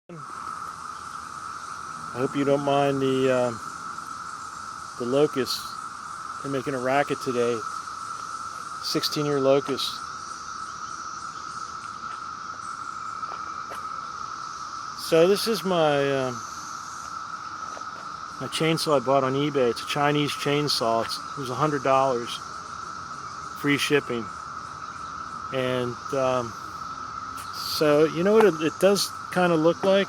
I hope you don't mind the locusts. They're making a racket today. 16-year locusts. So this is my my chainsaw I bought on eBay. It's a Chinese chainsaw. It was $100, free shipping. And so you know what it does kind of look like?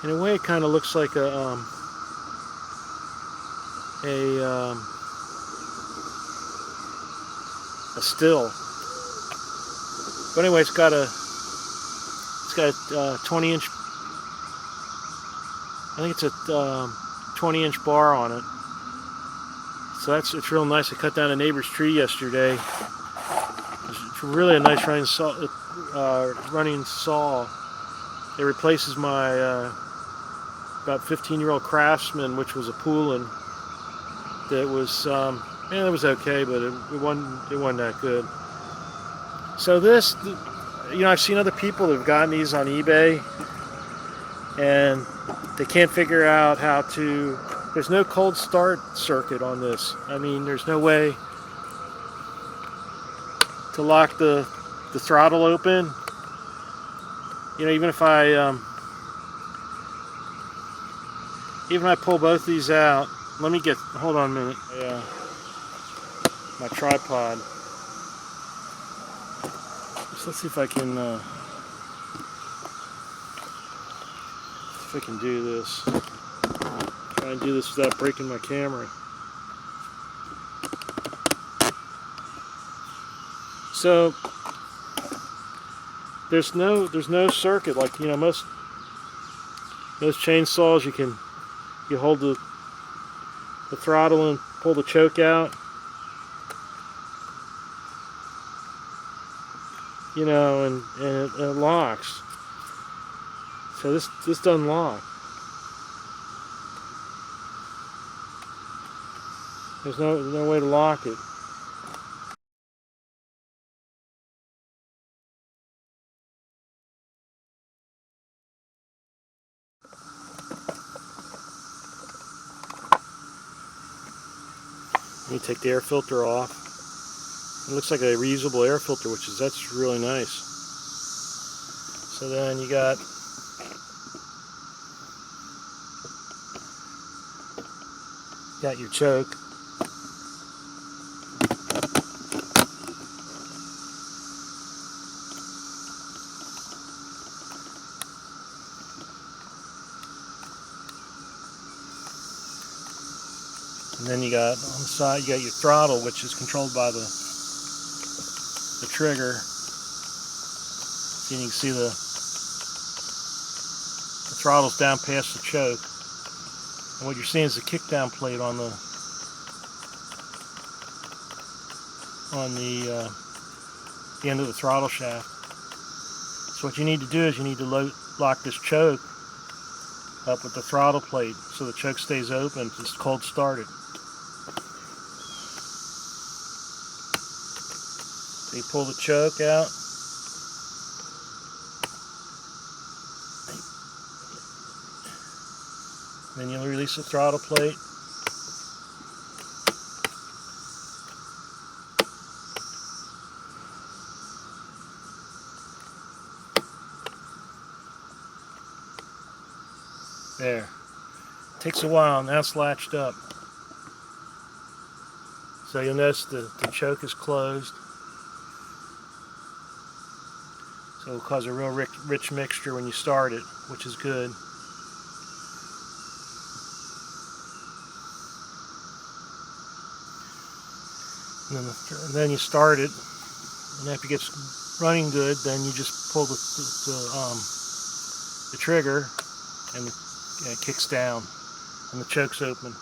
In a way, it kind of looks like a Stihl. But anyway, it's got a 20-inch. I think it's a 20-inch bar on it. So it's real nice. I cut down a neighbor's tree yesterday. It's really a nice running saw. It replaces my about 15-year-old Craftsman, which was a Poolin. That was it was okay, but it wasn't that good. So this, I've seen other people that have gotten these on eBay, and they can't figure out how to. There's no cold start circuit on this. I mean, there's no way to lock the throttle open. Even if I pull both these out, hold on a minute. Yeah, my tripod. So let's see if I can do this. Try and do this without breaking my camera. So there's no circuit like most chainsaws. You hold the throttle and pull the choke out. And it locks. So this doesn't lock. There's no way to lock it. Let me take the air filter off. It looks like a reusable air filter, that's really nice. So then you got your choke. And then you got on the side, you got your throttle, which is controlled by the trigger. So you can see the throttle's down past the choke. And what you're seeing is the kickdown plate on the end of the throttle shaft. So what you need to do is you need to lock this choke up with the throttle plate so the choke stays open. It's cold started. So you pull the choke out. Then you'll release the throttle plate. There. Takes a while. Now it's latched up. So you'll notice the choke is closed. So it'll cause a real rich mixture when you start it, which is good. And then you start it, and after it gets running good, then you just pull the trigger, and it kicks down, and the choke's open.